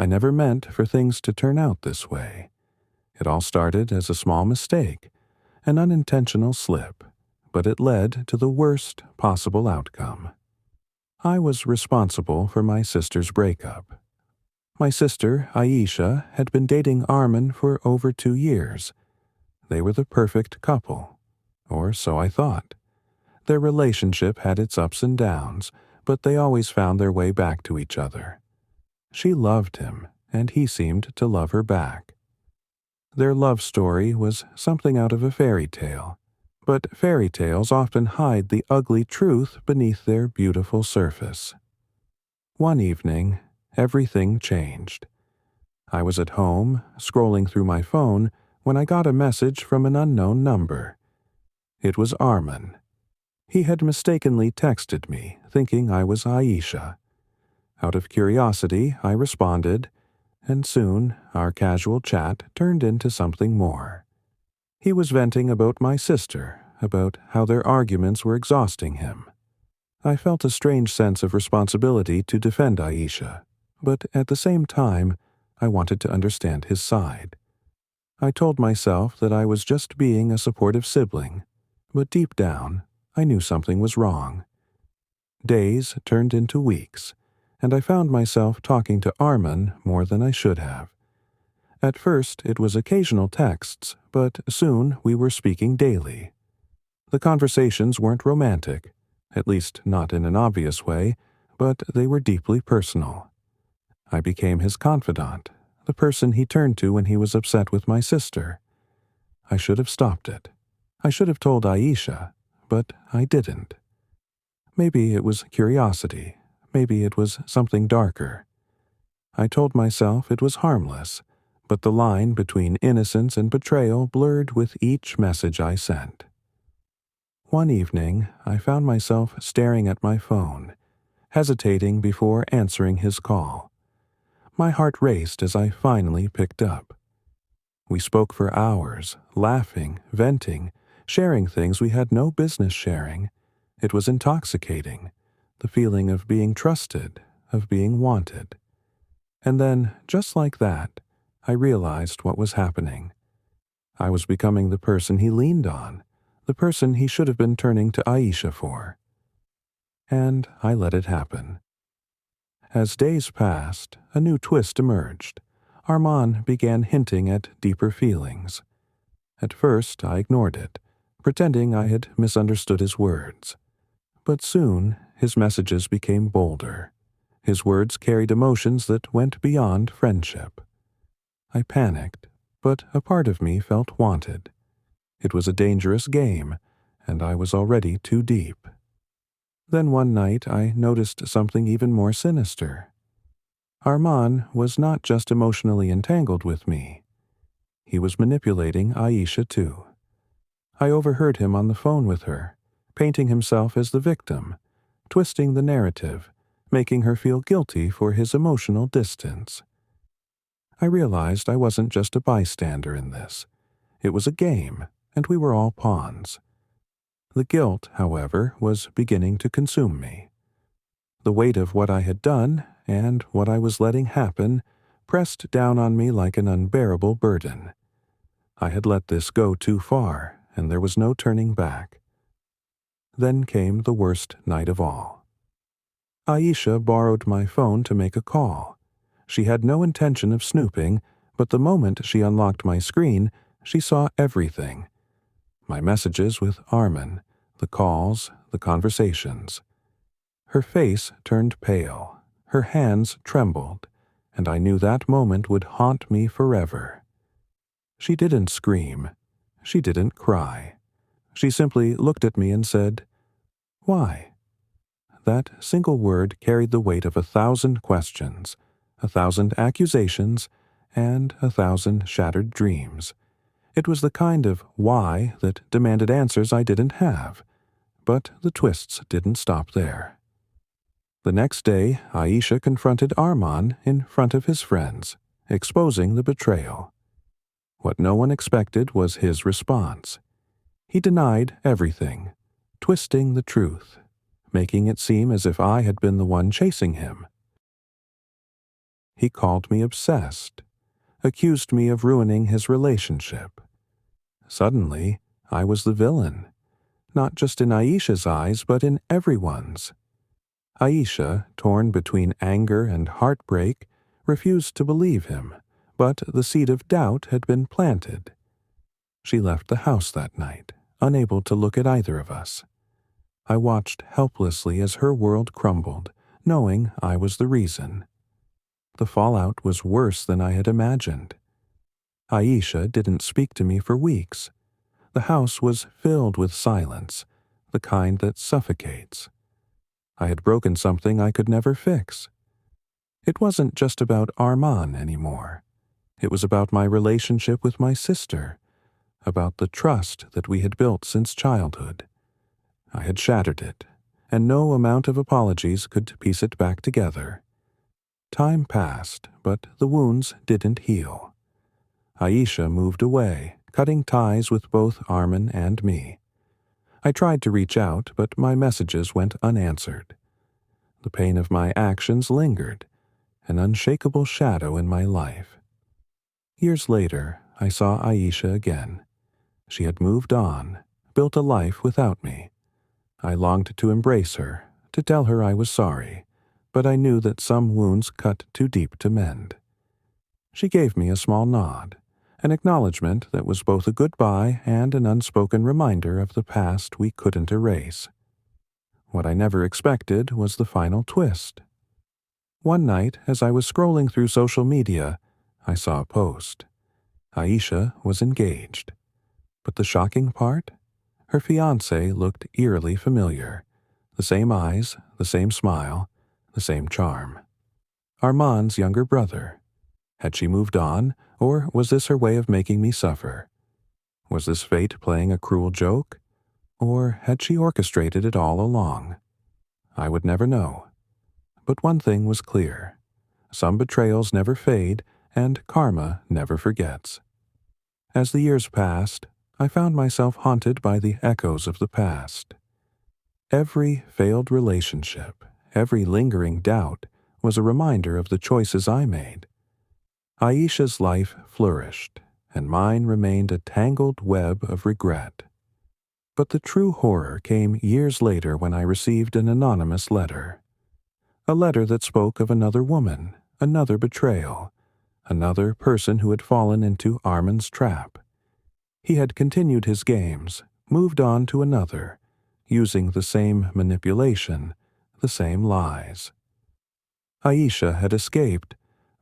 I never meant for things to turn out this way. It all started as a small mistake, an unintentional slip, but it led to the worst possible outcome. I was responsible for my sister's breakup. My sister, Aisha, had been dating Armin for over 2 years. They were the perfect couple, or so I thought. Their relationship had its ups and downs, but they always found their way back to each other. She loved him, and he seemed to love her back. Their love story was something out of a fairy tale, but fairy tales often hide the ugly truth beneath their beautiful surface. One evening, everything changed. I was at home, scrolling through my phone, when I got a message from an unknown number. It was Armin. He had mistakenly texted me, thinking I was Aisha. Out of curiosity, I responded, and soon our casual chat turned into something more. He was venting about my sister, about how their arguments were exhausting him. I felt a strange sense of responsibility to defend Aisha, but at the same time, I wanted to understand his side. I told myself that I was just being a supportive sibling, but deep down, I knew something was wrong. Days turned into weeks, and I found myself talking to Armin more than I should have. At first, it was occasional texts, but soon we were speaking daily. The conversations weren't romantic, at least not in an obvious way, but they were deeply personal. I became his confidant, the person he turned to when he was upset with my sister. I should have stopped it. I should have told Aisha, but I didn't. Maybe it was curiosity. Maybe it was something darker. I told myself it was harmless, but the line between innocence and betrayal blurred with each message I sent. One evening, I found myself staring at my phone, hesitating before answering his call. My heart raced as I finally picked up. We spoke for hours, laughing, venting, sharing things we had no business sharing. It was intoxicating, the feeling of being trusted, of being wanted. And then, just like that, I realized what was happening. I was becoming the person he leaned on, the person he should have been turning to Aisha for. And I let it happen. As days passed, a new twist emerged. Armand began hinting at deeper feelings. At first, I ignored it, pretending I had misunderstood his words. But soon, his messages became bolder. His words carried emotions that went beyond friendship. I panicked, but a part of me felt wanted. It was a dangerous game, and I was already too deep. Then one night I noticed something even more sinister. Armand was not just emotionally entangled with me. He was manipulating Aisha too. I overheard him on the phone with her, painting himself as the victim, twisting the narrative, making her feel guilty for his emotional distance. I realized I wasn't just a bystander in this. It was a game, and we were all pawns. The guilt, however, was beginning to consume me. The weight of what I had done, and what I was letting happen, pressed down on me like an unbearable burden. I had let this go too far, and there was no turning back. Then came the worst night of all. Aisha borrowed my phone to make a call. She had no intention of snooping, but the moment she unlocked my screen, she saw everything. My messages with Armin, the calls, the conversations. Her face turned pale, her hands trembled, and I knew that moment would haunt me forever. She didn't scream. She didn't cry. She simply looked at me and said, "Why?" That single word carried the weight of 1,000 questions, 1,000 accusations, and 1,000 shattered dreams. It was the kind of why that demanded answers I didn't have. But the twists didn't stop there. The next day, Aisha confronted Armand in front of his friends, exposing the betrayal. What no one expected was his response. He denied everything, twisting the truth, making it seem as if I had been the one chasing him. He called me obsessed, accused me of ruining his relationship. Suddenly, I was the villain, not just in Aisha's eyes, but in everyone's. Aisha, torn between anger and heartbreak, refused to believe him, but the seed of doubt had been planted. She left the house that night, unable to look at either of us. I watched helplessly as her world crumbled, knowing I was the reason. The fallout was worse than I had imagined. Aisha didn't speak to me for weeks. The house was filled with silence, the kind that suffocates. I had broken something I could never fix. It wasn't just about Arman anymore. It was about my relationship with my sister, about the trust that we had built since childhood. I had shattered it, and no amount of apologies could piece it back together. Time passed, but the wounds didn't heal. Aisha moved away, cutting ties with both Arman and me. I tried to reach out, but my messages went unanswered. The pain of my actions lingered, an unshakable shadow in my life. Years later, I saw Aisha again. She had moved on, built a life without me. I longed to embrace her, to tell her I was sorry, but I knew that some wounds cut too deep to mend. She gave me a small nod, an acknowledgement that was both a goodbye and an unspoken reminder of the past we couldn't erase. What I never expected was the final twist. One night, as I was scrolling through social media, I saw a post. Aisha was engaged. But the shocking part? Her fiancé looked eerily familiar. The same eyes, the same smile, the same charm. Arman's younger brother. Had she moved on, or was this her way of making me suffer? Was this fate playing a cruel joke? Or had she orchestrated it all along? I would never know. But one thing was clear. Some betrayals never fade, and karma never forgets. As the years passed, I found myself haunted by the echoes of the past. Every failed relationship, every lingering doubt, was a reminder of the choices I made. Aisha's life flourished, and mine remained a tangled web of regret. But the true horror came years later when I received an anonymous letter. A letter that spoke of another woman, another betrayal, another person who had fallen into Arman's trap. He had continued his games, moved on to another, using the same manipulation, the same lies. Aisha had escaped,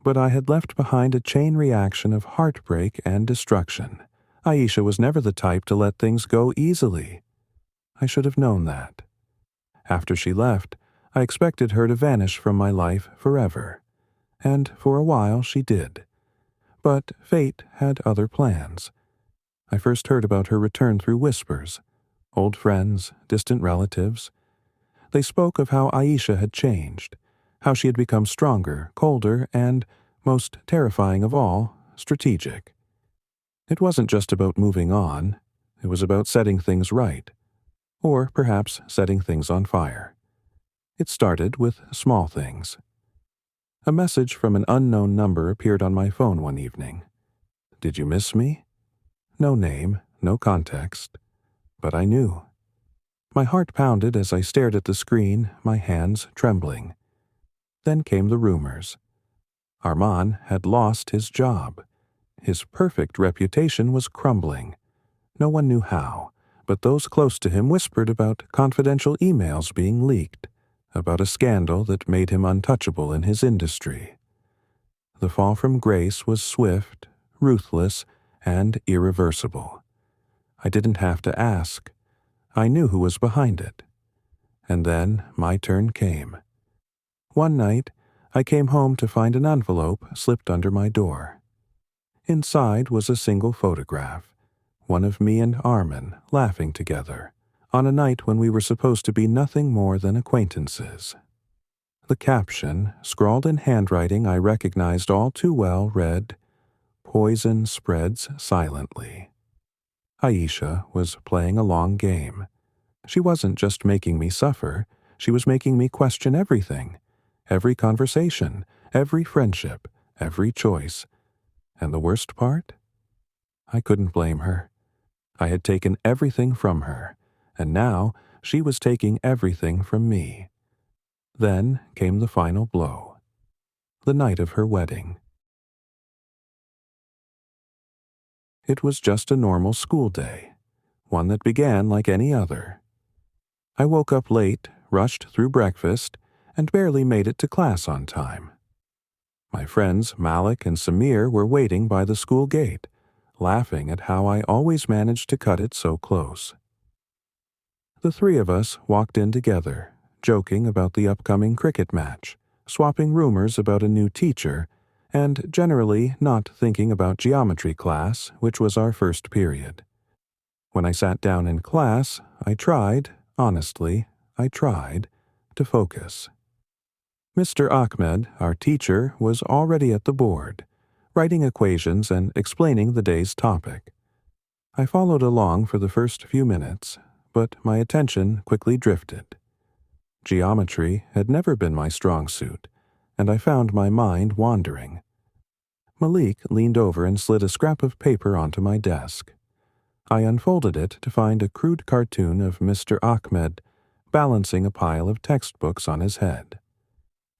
but I had left behind a chain reaction of heartbreak and destruction. Aisha was never the type to let things go easily. I should have known that. After she left, I expected her to vanish from my life forever, and for a while she did. But fate had other plans. I first heard about her return through whispers. Old friends, distant relatives. They spoke of how Aisha had changed, how she had become stronger, colder, and, most terrifying of all, strategic. It wasn't just about moving on. It was about setting things right. Or perhaps setting things on fire. It started with small things. A message from an unknown number appeared on my phone one evening. "Did you miss me?" No name, no context. But I knew. My heart pounded as I stared at the screen, my hands trembling. Then came the rumors. Arman had lost his job. His perfect reputation was crumbling. No one knew how, but those close to him whispered about confidential emails being leaked, about a scandal that made him untouchable in his industry. The fall from grace was swift, ruthless, and irreversible. I didn't have to ask. I knew who was behind it. And then my turn came. One night, I came home to find an envelope slipped under my door. Inside was a single photograph, one of me and Arman laughing together, on a night when we were supposed to be nothing more than acquaintances. The caption, scrawled in handwriting I recognized all too well, read, "Poison spreads silently." Aisha was playing a long game. She wasn't just making me suffer, she was making me question everything. Every conversation, every friendship, every choice. And the worst part? I couldn't blame her. I had taken everything from her, and now she was taking everything from me. Then came the final blow. The night of her wedding. It was just a normal school day, one that began like any other. I woke up late, rushed through breakfast, and barely made it to class on time. My friends Malik and Samir were waiting by the school gate, laughing at how I always managed to cut it so close. The three of us walked in together, joking about the upcoming cricket match, swapping rumors about a new teacher, and generally not thinking about geometry class, which was our first period. When I sat down in class, I tried, honestly, to focus. Mr. Ahmed, our teacher, was already at the board, writing equations and explaining the day's topic. I followed along for the first few minutes, but my attention quickly drifted. Geometry had never been my strong suit, and I found my mind wandering. Malik leaned over and slid a scrap of paper onto my desk. I unfolded it to find a crude cartoon of Mr. Ahmed balancing a pile of textbooks on his head.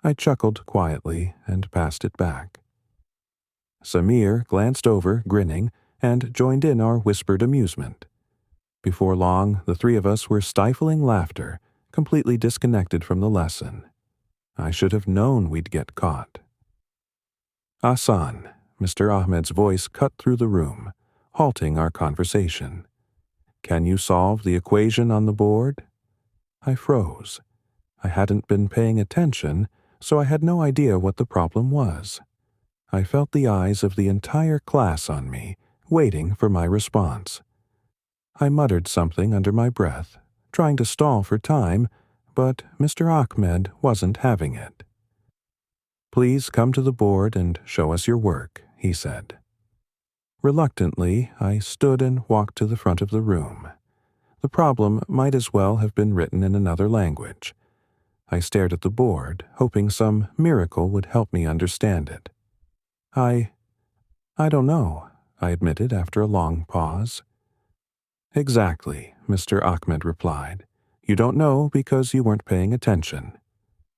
I chuckled quietly and passed it back. Samir glanced over, grinning, and joined in our whispered amusement. Before long, the three of us were stifling laughter, completely disconnected from the lesson. I should have known we'd get caught. Ahsan, Mr. Ahmed's voice cut through the room, halting our conversation. Can you solve the equation on the board? I froze. I hadn't been paying attention, so I had no idea what the problem was. I felt the eyes of the entire class on me, waiting for my response. I muttered something under my breath, trying to stall for time, but Mr. Ahmed wasn't having it. Please come to the board and show us your work, he said. Reluctantly, I stood and walked to the front of the room. The problem might as well have been written in another language. I stared at the board, hoping some miracle would help me understand it. I don't know, I admitted after a long pause. Exactly, Mr. Ahmed replied. You don't know because you weren't paying attention.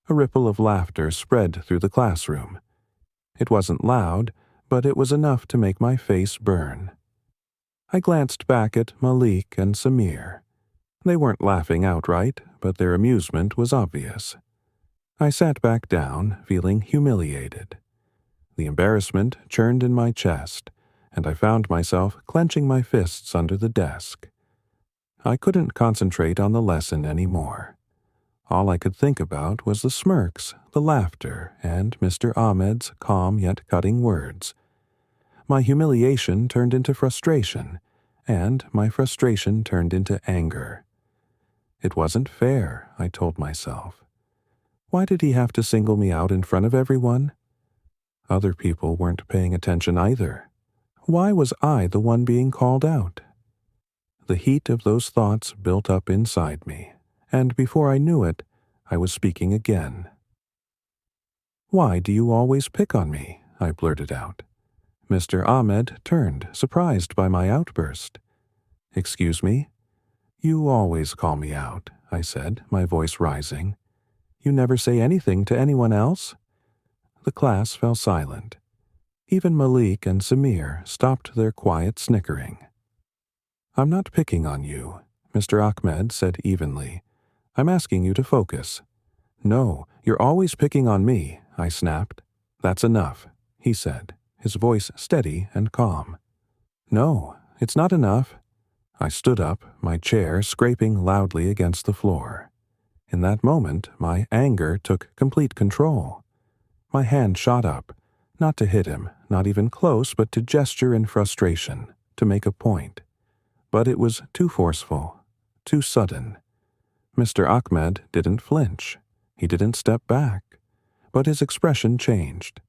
A ripple of laughter spread through the classroom. It wasn't loud, but it was enough to make my face burn. I glanced back at Malik and Samir. They weren't laughing outright, but their amusement was obvious. I sat back down, feeling humiliated. The embarrassment churned in my chest, and I found myself clenching my fists under the desk. I couldn't concentrate on the lesson anymore. All I could think about was the smirks, the laughter, and Mr. Ahmed's calm yet cutting words. My humiliation turned into frustration, and my frustration turned into anger. It wasn't fair, I told myself. Why did he have to single me out in front of everyone? Other people weren't paying attention either. Why was I the one being called out? The heat of those thoughts built up inside me, and before I knew it, I was speaking again. Why do you always pick on me? I blurted out. Mr. Ahmed turned, surprised by my outburst. Excuse me? You always call me out, I said, my voice rising. You never say anything to anyone else? The class fell silent. Even Malik and Samir stopped their quiet snickering. I'm not picking on you, Mr. Ahmed said evenly. I'm asking you to focus. No, you're always picking on me, I snapped. That's enough, he said, his voice steady and calm. No, it's not enough. I stood up, my chair scraping loudly against the floor. In that moment, my anger took complete control. My hand shot up, not to hit him, not even close, but to gesture in frustration, to make a point. But it was too forceful, too sudden. Mr. Ahmed didn't flinch. He didn't step back. But his expression changed.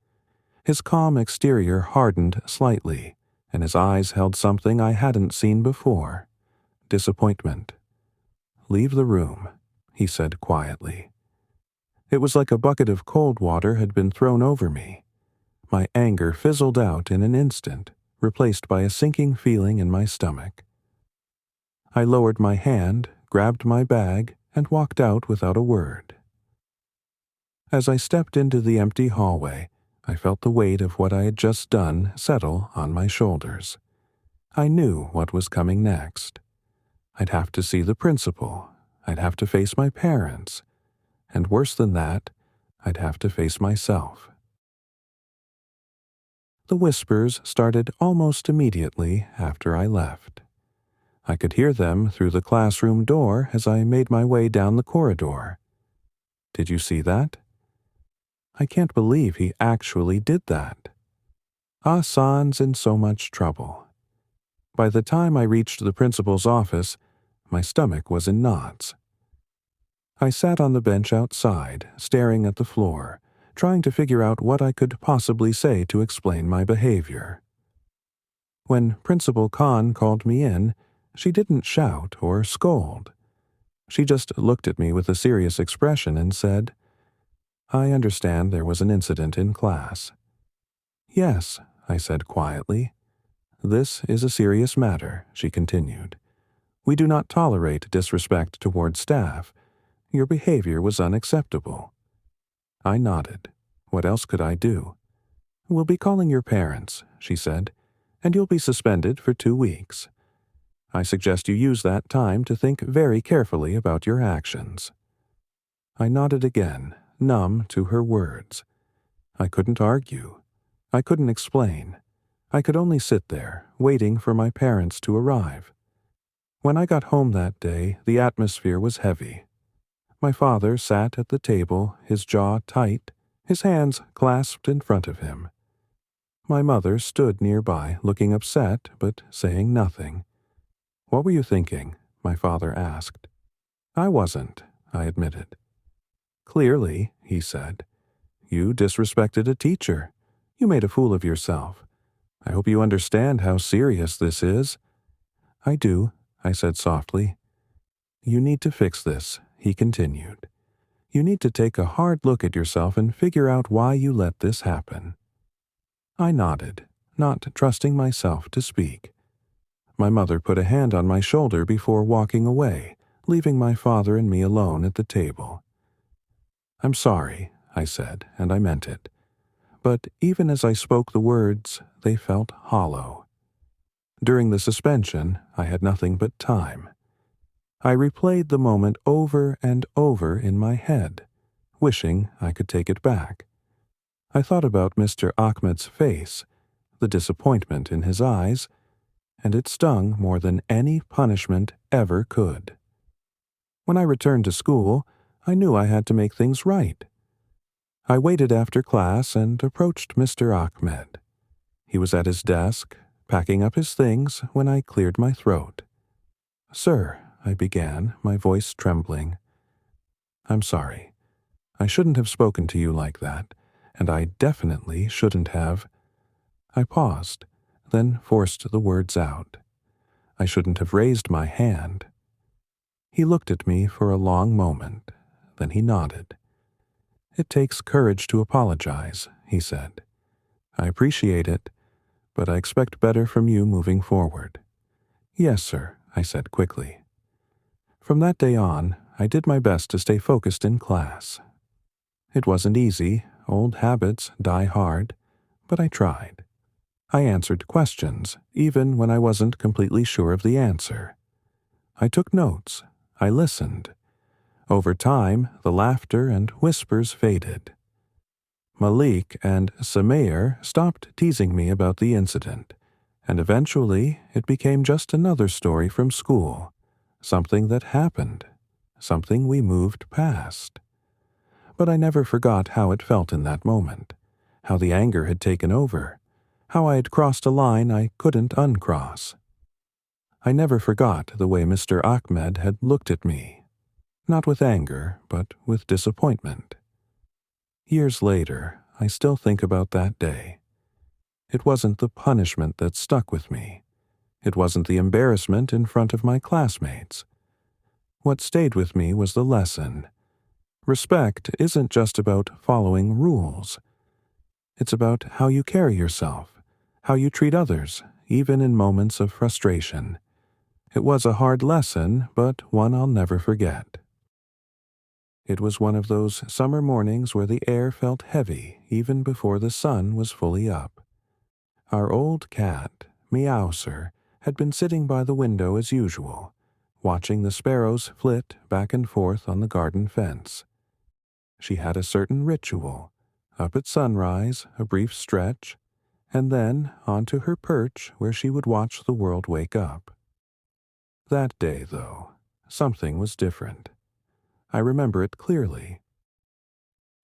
His calm exterior hardened slightly, and his eyes held something I hadn't seen before. Disappointment. Leave the room, he said quietly. It was like a bucket of cold water had been thrown over me. My anger fizzled out in an instant, replaced by a sinking feeling in my stomach. I lowered my hand, grabbed my bag, and walked out without a word. As I stepped into the empty hallway, I felt the weight of what I had just done settle on my shoulders. I knew what was coming next. I'd have to see the principal. I'd have to face my parents. And worse than that, I'd have to face myself. The whispers started almost immediately after I left. I could hear them through the classroom door as I made my way down the corridor. Did you see that? I can't believe he actually did that. Ah-san's in so much trouble. By the time I reached the principal's office, my stomach was in knots. I sat on the bench outside, staring at the floor, trying to figure out what I could possibly say to explain my behavior. When Principal Khan called me in, she didn't shout or scold. She just looked at me with a serious expression and said, "I understand there was an incident in class." "Yes," I said quietly. "This is a serious matter," she continued. "We do not tolerate disrespect toward staff. Your behavior was unacceptable." I nodded. What else could I do? "We'll be calling your parents," she said, "and you'll be suspended for 2 weeks. I suggest you use that time to think very carefully about your actions." I nodded again, numb to her words. I couldn't argue. I couldn't explain. I could only sit there, waiting for my parents to arrive. When I got home that day, the atmosphere was heavy. My father sat at the table, his jaw tight, his hands clasped in front of him. My mother stood nearby, looking upset but saying nothing. "What were you thinking?" my father asked. "I wasn't," I admitted. "Clearly," he said. "You disrespected a teacher. You made a fool of yourself. I hope you understand how serious this is." "I do," I said softly. "You need to fix this," he continued. "You need to take a hard look at yourself and figure out why you let this happen." I nodded, not trusting myself to speak. My mother put a hand on my shoulder before walking away, leaving my father and me alone at the table. "I'm sorry," I said, and I meant it. But even as I spoke the words, they felt hollow. During the suspension, I had nothing but time. I replayed the moment over and over in my head, wishing I could take it back. I thought about Mr. Ahmed's face, the disappointment in his eyes, and it stung more than any punishment ever could. When I returned to school, I knew I had to make things right. I waited after class and approached Mr. Ahmed. He was at his desk, packing up his things, when I cleared my throat. "Sir," I began, my voice trembling. "I'm sorry. I shouldn't have spoken to you like that, and I definitely shouldn't have—" I paused, then forced the words out. "I shouldn't have raised my hand." He looked at me for a long moment, then he nodded. "It takes courage to apologize," he said. "I appreciate it, but I expect better from you moving forward." "Yes, sir," I said quickly. From that day on, I did my best to stay focused in class. It wasn't easy, old habits die hard, but I tried. I answered questions, even when I wasn't completely sure of the answer. I took notes. I listened. Over time, the laughter and whispers faded. Malik and Sameer stopped teasing me about the incident, and eventually it became just another story from school, something that happened, something we moved past. But I never forgot how it felt in that moment, how the anger had taken over, how I had crossed a line I couldn't uncross. I never forgot the way Mr. Ahmed had looked at me, not with anger, but with disappointment. Years later, I still think about that day. It wasn't the punishment that stuck with me. It wasn't the embarrassment in front of my classmates. What stayed with me was the lesson. Respect isn't just about following rules. It's about how you carry yourself, how you treat others, even in moments of frustration. It was a hard lesson, but one I'll never forget. It was one of those summer mornings where the air felt heavy even before the sun was fully up. Our old cat, Meowser, had been sitting by the window as usual, watching the sparrows flit back and forth on the garden fence. She had a certain ritual: up at sunrise, a brief stretch, and then onto her perch where she would watch the world wake up. That day, though, something was different. I remember it clearly.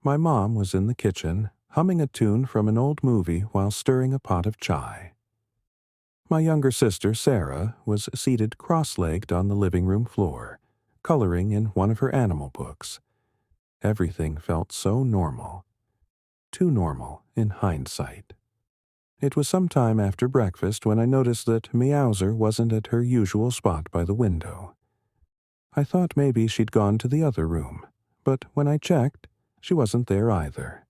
My mom was in the kitchen, humming a tune from an old movie while stirring a pot of chai. My younger sister, Sarah, was seated cross-legged on the living room floor, coloring in one of her animal books. Everything felt so normal. Too normal in hindsight. It was some time after breakfast when I noticed that Meowser wasn't at her usual spot by the window. I thought maybe she'd gone to the other room, but when I checked, she wasn't there either.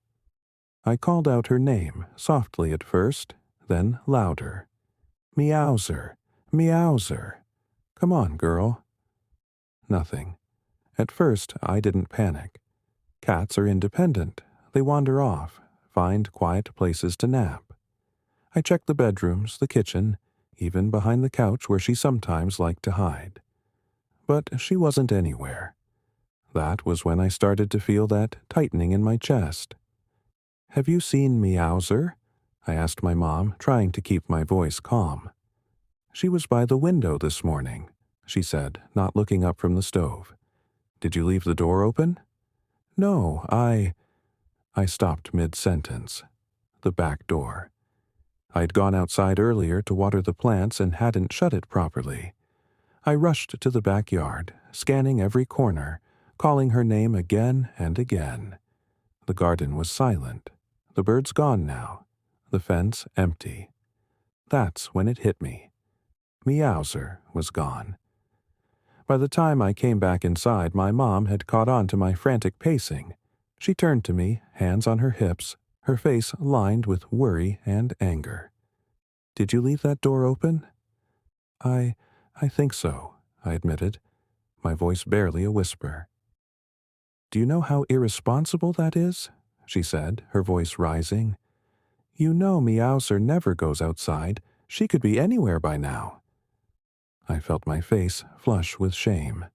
I called out her name, softly at first, then louder. Meowser, Meowser. Come on, girl. Nothing. At first, I didn't panic. Cats are independent. They wander off, find quiet places to nap. I checked the bedrooms, the kitchen, even behind the couch where she sometimes liked to hide. But she wasn't anywhere. That was when I started to feel that tightening in my chest. "Have you seen Meowser?" I asked my mom, trying to keep my voice calm. "She was by the window this morning," she said, not looking up from the stove. "Did you leave the door open?" "No, I stopped mid-sentence. The back door. I'd gone outside earlier to water the plants and hadn't shut it properly. I rushed to the backyard, scanning every corner, calling her name again and again. The garden was silent. The birds gone now. The fence empty. That's when it hit me. Meowser was gone. By the time I came back inside, my mom had caught on to my frantic pacing. She turned to me, hands on her hips, her face lined with worry and anger. "Did you leave that door open?" I think so," I admitted, my voice barely a whisper. "Do you know how irresponsible that is?" she said, her voice rising. "You know Meowser never goes outside. She could be anywhere by now." I felt my face flush with shame.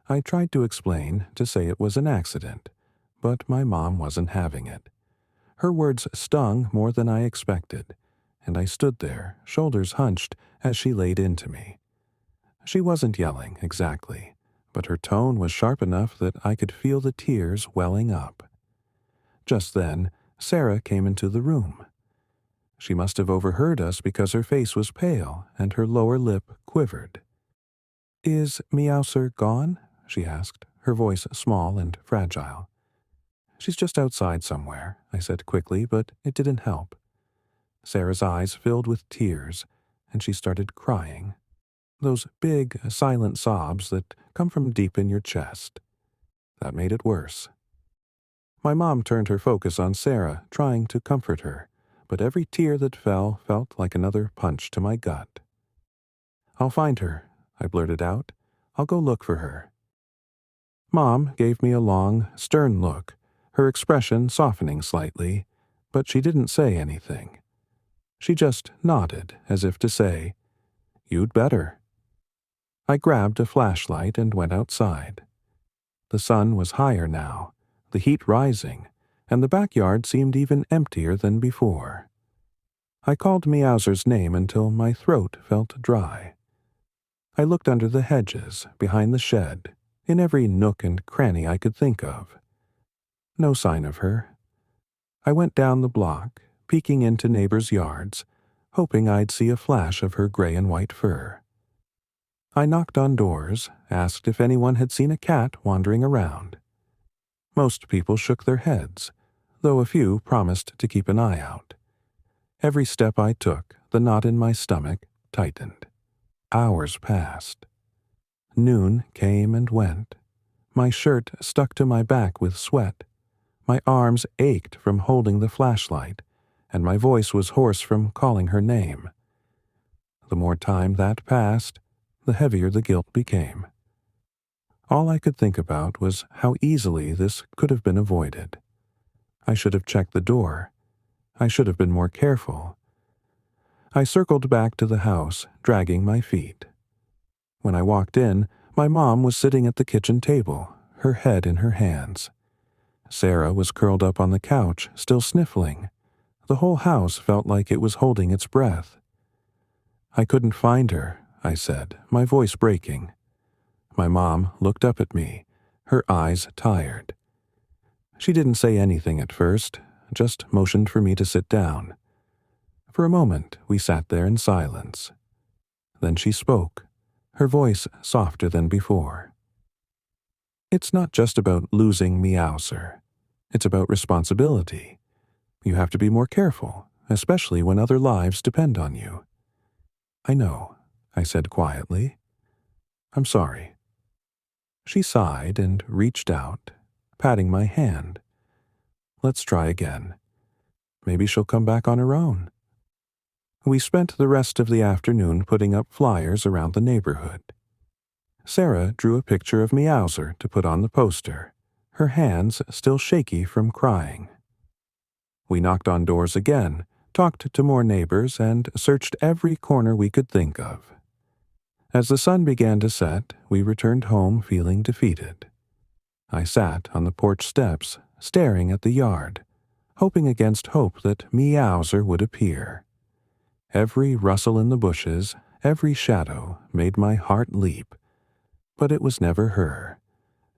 I tried to explain, to say it was an accident, but my mom wasn't having it. Her words stung more than I expected, and I stood there, shoulders hunched, as she laid into me. She wasn't yelling, exactly, but her tone was sharp enough that I could feel the tears welling up. Just then, Sarah came into the room. She must have overheard us because her face was pale and her lower lip quivered. "Is Meowser gone?" she asked, her voice small and fragile. "She's just outside somewhere," I said quickly, but it didn't help. Sarah's eyes filled with tears, and she started crying. Those big, silent sobs that come from deep in your chest. That made it worse. My mom turned her focus on Sarah, trying to comfort her, but every tear that fell felt like another punch to my gut. "I'll find her," I blurted out. "I'll go look for her." Mom gave me a long, stern look, her expression softening slightly, but she didn't say anything. She just nodded, as if to say, "You'd better." I grabbed a flashlight and went outside. The sun was higher now, the heat rising, and the backyard seemed even emptier than before. I called Meowser's name until my throat felt dry. I looked under the hedges, behind the shed, in every nook and cranny I could think of. No sign of her. I went down the block, peeking into neighbors' yards, hoping I'd see a flash of her gray and white fur. I knocked on doors, asked if anyone had seen a cat wandering around. Most people shook their heads, though a few promised to keep an eye out. Every step I took, the knot in my stomach tightened. Hours passed. Noon came and went. My shirt stuck to my back with sweat. My arms ached from holding the flashlight, and my voice was hoarse from calling her name. The more time that passed, the heavier the guilt became. All I could think about was how easily this could have been avoided. I should have checked the door. I should have been more careful. I circled back to the house, dragging my feet. When I walked in, my mom was sitting at the kitchen table, her head in her hands. Sarah was curled up on the couch, still sniffling. The whole house felt like it was holding its breath. "I couldn't find her," I said, my voice breaking. My mom looked up at me, her eyes tired. She didn't say anything at first, just motioned for me to sit down. For a moment, we sat there in silence. Then she spoke, her voice softer than before. "It's not just about losing Meowser. It's about responsibility. You have to be more careful, especially when other lives depend on you." "I know," I said quietly. "I'm sorry." She sighed and reached out, patting my hand. "Let's try again. Maybe she'll come back on her own." We spent the rest of the afternoon putting up flyers around the neighborhood. Sarah drew a picture of Meowser to put on the poster, her hands still shaky from crying. We knocked on doors again, talked to more neighbors, and searched every corner we could think of. As the sun began to set, we returned home feeling defeated. I sat on the porch steps, staring at the yard, hoping against hope that Meowser would appear. Every rustle in the bushes, every shadow, made my heart leap. But it was never her.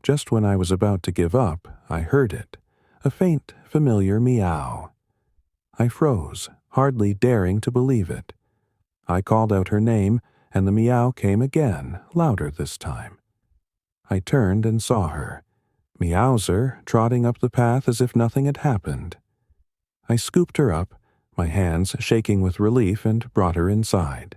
Just when I was about to give up, I heard it, a faint, familiar meow. I froze, hardly daring to believe it. I called out her name, and the meow came again, louder this time. I turned and saw her, Meowser trotting up the path as if nothing had happened. I scooped her up, my hands shaking with relief, and brought her inside.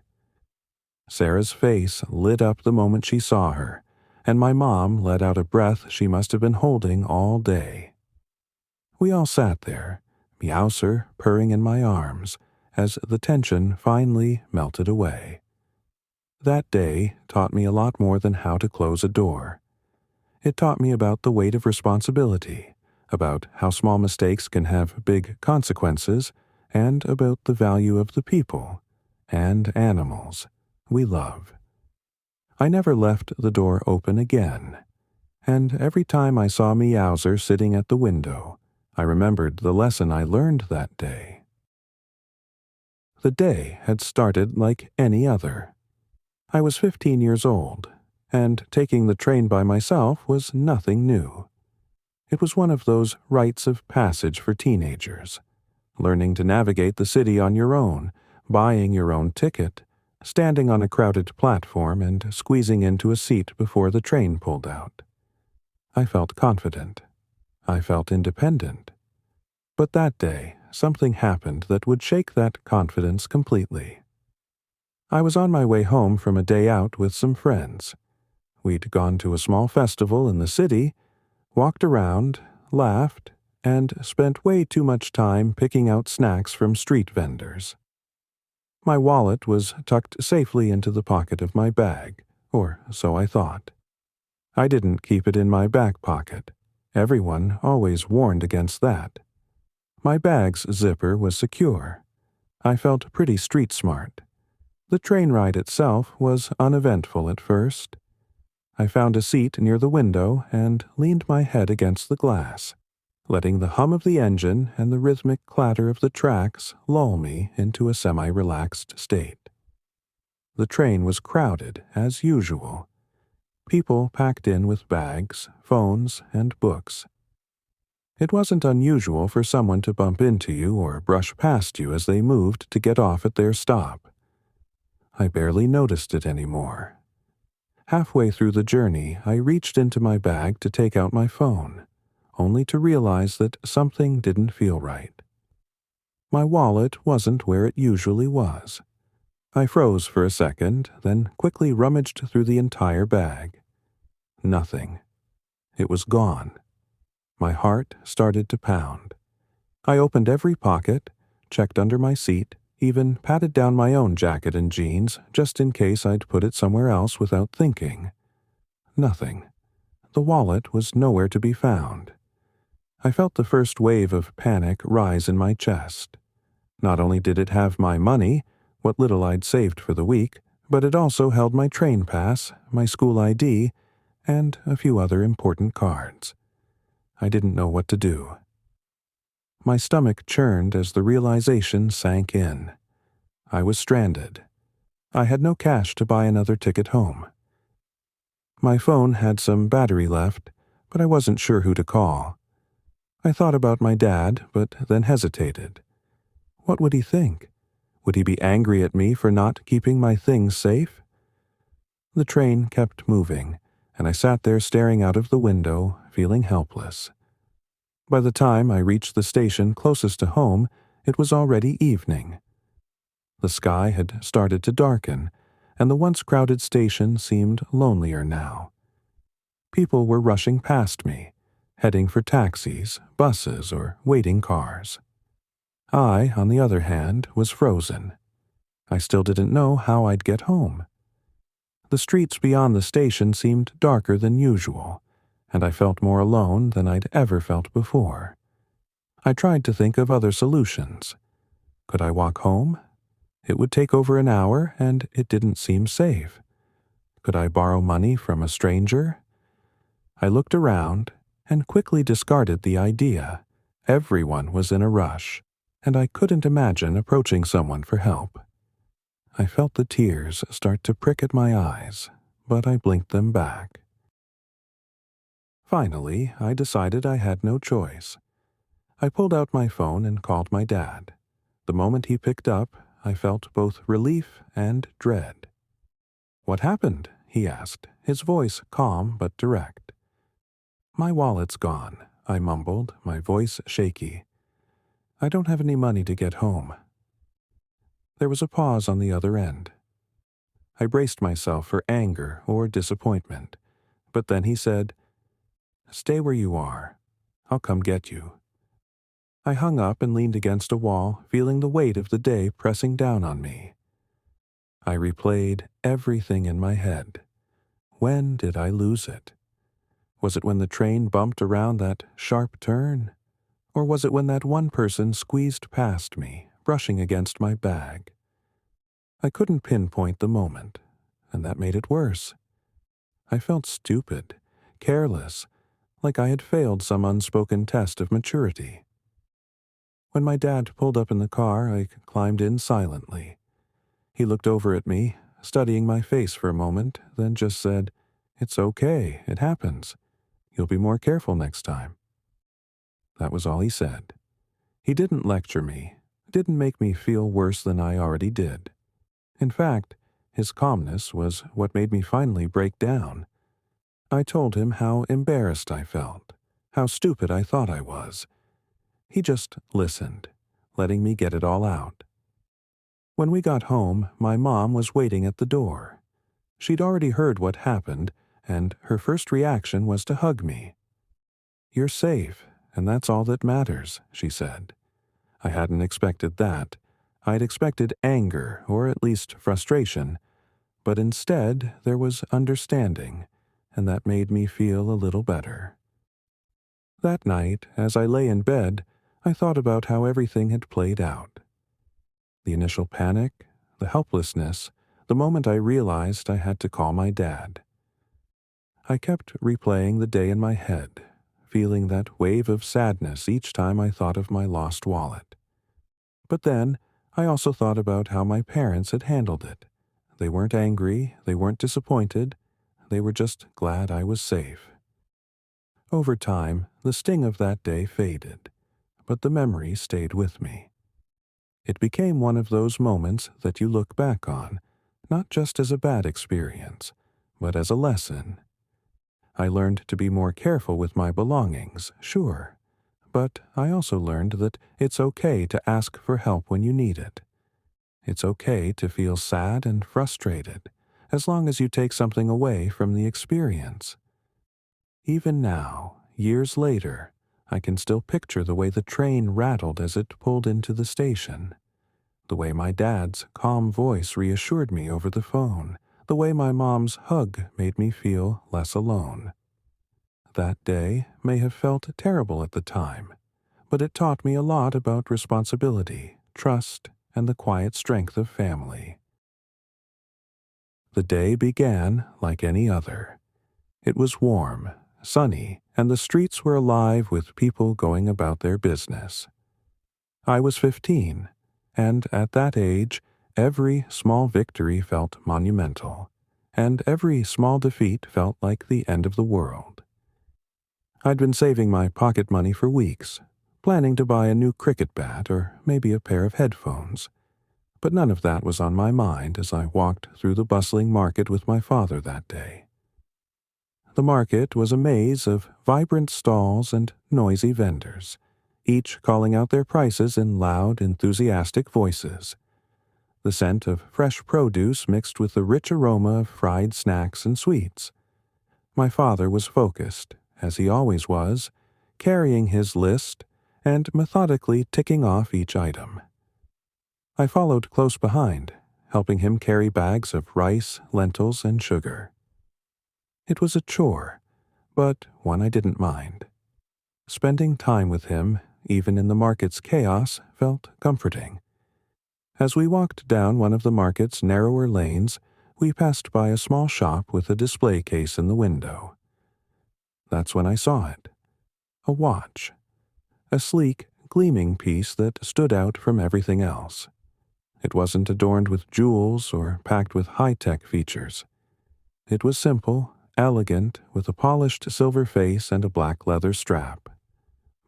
Sarah's face lit up the moment she saw her, and my mom let out a breath she must have been holding all day. We all sat there, Meowser purring in my arms, as the tension finally melted away. That day taught me a lot more than how to close a door. It taught me about the weight of responsibility, about how small mistakes can have big consequences, and about the value of the people and animals we love. I never left the door open again, and every time I saw Meowser sitting at the window, I remembered the lesson I learned that day. The day had started like any other. I was 15 years old, and taking the train by myself was nothing new. It was one of those rites of passage for teenagers, learning to navigate the city on your own, buying your own ticket, standing on a crowded platform and squeezing into a seat before the train pulled out. I felt confident. I felt independent. But that day, something happened that would shake that confidence completely. I was on my way home from a day out with some friends. We'd gone to a small festival in the city, walked around, laughed, and spent way too much time picking out snacks from street vendors. My wallet was tucked safely into the pocket of my bag, or so I thought. I didn't keep it in my back pocket. Everyone always warned against that. My bag's zipper was secure. I felt pretty street smart. The train ride itself was uneventful at first. I found a seat near the window and leaned my head against the glass, letting the hum of the engine and the rhythmic clatter of the tracks lull me into a semi-relaxed state. The train was crowded, as usual. People packed in with bags, phones, and books. It wasn't unusual for someone to bump into you or brush past you as they moved to get off at their stop. I barely noticed it anymore. Halfway through the journey, I reached into my bag to take out my phone, only to realize that something didn't feel right. My wallet wasn't where it usually was. I froze for a second, then quickly rummaged through the entire bag. Nothing. It was gone. My heart started to pound. I opened every pocket, checked under my seat, even patted down my own jacket and jeans just in case I'd put it somewhere else without thinking. Nothing. The wallet was nowhere to be found. I felt the first wave of panic rise in my chest. Not only did it have my money, what little I'd saved for the week, but it also held my train pass, my school ID, and a few other important cards. I didn't know what to do. My stomach churned as the realization sank in. I was stranded. I had no cash to buy another ticket home. My phone had some battery left, but I wasn't sure who to call. I thought about my dad, but then hesitated. What would he think? Would he be angry at me for not keeping my things safe? The train kept moving, and I sat there staring out of the window, feeling helpless. By the time I reached the station closest to home, it was already evening. The sky had started to darken, and the once crowded station seemed lonelier now. People were rushing past me, heading for taxis, buses, or waiting cars. I, on the other hand, was frozen. I still didn't know how I'd get home. The streets beyond the station seemed darker than usual, and I felt more alone than I'd ever felt before. I tried to think of other solutions. Could I walk home? It would take over an hour, and it didn't seem safe. Could I borrow money from a stranger? I looked around and quickly discarded the idea. Everyone was in a rush, and I couldn't imagine approaching someone for help. I felt the tears start to prick at my eyes, but I blinked them back. Finally, I decided I had no choice. I pulled out my phone and called my dad. The moment he picked up, I felt both relief and dread. "What happened?" he asked, his voice calm but direct. "My wallet's gone," I mumbled, my voice shaky. "I don't have any money to get home." There was a pause on the other end. I braced myself for anger or disappointment, but then he said, "Stay where you are. I'll come get you." I hung up and leaned against a wall, feeling the weight of the day pressing down on me. I replayed everything in my head. When did I lose it? Was it when the train bumped around that sharp turn? Or was it when that one person squeezed past me, brushing against my bag? I couldn't pinpoint the moment, and that made it worse. I felt stupid, careless, like I had failed some unspoken test of maturity. When my dad pulled up in the car, I climbed in silently. He looked over at me, studying my face for a moment, then just said, "It's okay, it happens. You'll be more careful next time." That was all he said. He didn't lecture me, didn't make me feel worse than I already did. In fact, his calmness was what made me finally break down. I told him how embarrassed I felt, how stupid I thought I was. He just listened, letting me get it all out. When we got home, my mom was waiting at the door. She'd already heard what happened, and her first reaction was to hug me. "You're safe, and that's all that matters," she said. I hadn't expected that. I'd expected anger, or at least frustration, but instead there was understanding, and that made me feel a little better. That night, as I lay in bed, I thought about how everything had played out. The initial panic, the helplessness, the moment I realized I had to call my dad. I kept replaying the day in my head, feeling that wave of sadness each time I thought of my lost wallet. But then, I also thought about how my parents had handled it. They weren't angry, they weren't disappointed, they were just glad I was safe. Over time, the sting of that day faded, but the memory stayed with me. It became one of those moments that you look back on, not just as a bad experience, but as a lesson. I learned to be more careful with my belongings, sure, but I also learned that it's okay to ask for help when you need it. It's okay to feel sad and frustrated, as long as you take something away from the experience. Even now, years later, I can still picture the way the train rattled as it pulled into the station, the way my dad's calm voice reassured me over the phone, the way my mom's hug made me feel less alone. That day may have felt terrible at the time, but it taught me a lot about responsibility, trust, and the quiet strength of family. The day began like any other. It was warm, sunny, and the streets were alive with people going about their business. I was 15, and at that age, every small victory felt monumental, and every small defeat felt like the end of the world. I'd been saving my pocket money for weeks, planning to buy a new cricket bat or maybe a pair of headphones, but none of that was on my mind as I walked through the bustling market with my father that day. The market was a maze of vibrant stalls and noisy vendors, each calling out their prices in loud, enthusiastic voices. The scent of fresh produce mixed with the rich aroma of fried snacks and sweets. My father was focused, as he always was, carrying his list and methodically ticking off each item. I followed close behind, helping him carry bags of rice, lentils, and sugar. It was a chore, but one I didn't mind. Spending time with him, even in the market's chaos, felt comforting. As we walked down one of the market's narrower lanes, we passed by a small shop with a display case in the window. That's when I saw it. A watch. A sleek, gleaming piece that stood out from everything else. It wasn't adorned with jewels or packed with high-tech features. It was simple, elegant, with a polished silver face and a black leather strap.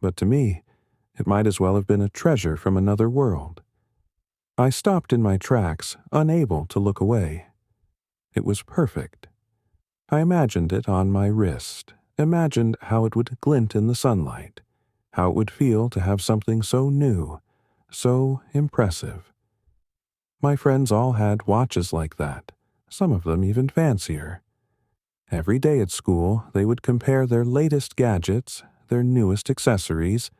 But to me, it might as well have been a treasure from another world. I stopped in my tracks, unable to look away. It was perfect. I imagined it on my wrist, imagined how it would glint in the sunlight, how it would feel to have something so new, so impressive. My friends all had watches like that, some of them even fancier. Every day at school, they would compare their latest gadgets, their newest accessories,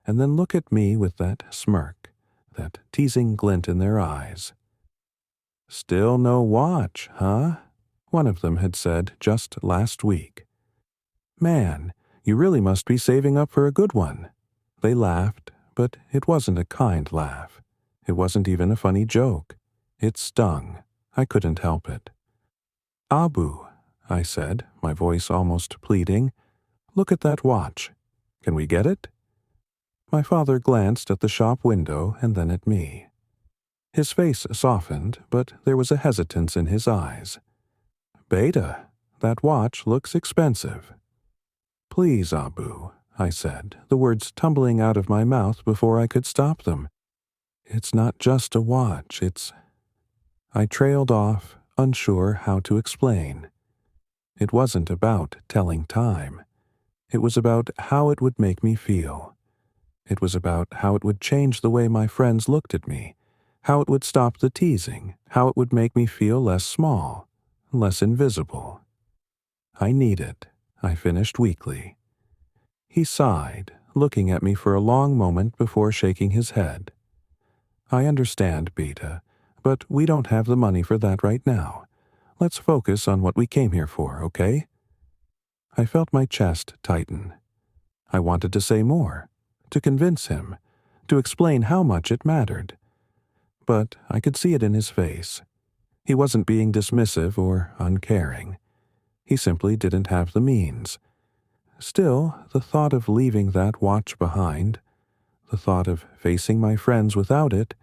and then look at me with that smirk, that teasing glint in their eyes. "Still no watch, huh?" one of them had said just last week. "Man, you really must be saving up for a good one." They laughed, but it wasn't a kind laugh. It wasn't even a funny joke. It stung. I couldn't help it. "Abu," I said, my voice almost pleading, "look at that watch. Can we get it?" My father glanced at the shop window and then at me. His face softened, but there was a hesitance in his eyes. "Beta, that watch looks expensive." "Please, Abu," I said, the words tumbling out of my mouth before I could stop them. "It's not just a watch, it's—" I trailed off, unsure how to explain. It wasn't about telling time. It was about how it would make me feel. It was about how it would change the way my friends looked at me, how it would stop the teasing, how it would make me feel less small, less invisible. "I need it," I finished weakly. He sighed, looking at me for a long moment before shaking his head. "I understand, Beta, but we don't have the money for that right now. Let's focus on what we came here for, okay?" I felt my chest tighten. I wanted to say more, to convince him, to explain how much it mattered. But I could see it in his face. He wasn't being dismissive or uncaring. He simply didn't have the means. Still, the thought of leaving that watch behind, the thought of facing my friends without it,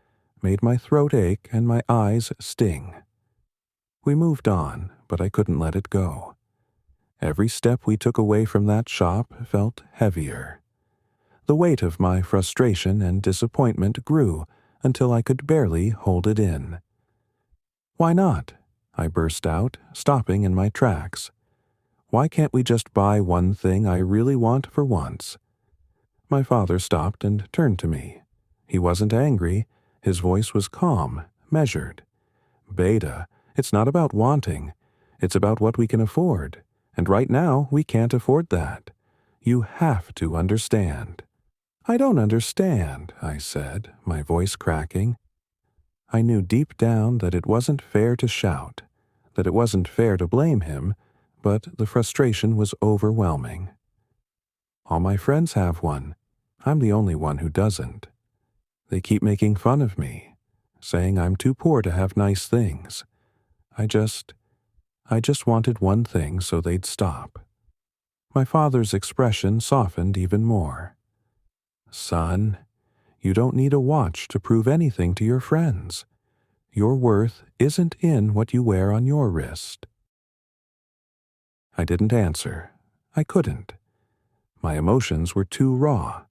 made my throat ache and my eyes sting. We moved on, but I couldn't let it go. Every step we took away from that shop felt heavier. The weight of my frustration and disappointment grew until I could barely hold it in. "Why not?" I burst out, stopping in my tracks. "Why can't we just buy one thing I really want for once?" My father stopped and turned to me. He wasn't angry. His voice was calm, measured. "Beta, it's not about wanting. It's about what we can afford. And right now, we can't afford that. You have to understand." "I don't understand," I said, my voice cracking. I knew deep down that it wasn't fair to shout, that it wasn't fair to blame him, but the frustration was overwhelming. All my friends have one. I'm the only one who doesn't. They keep making fun of me, saying I'm too poor to have nice things. I just wanted one thing so they'd stop. My father's expression softened even more. "Son, you don't need a watch to prove anything to your friends. Your worth isn't in what you wear on your wrist." I didn't answer. I couldn't. My emotions were too raw.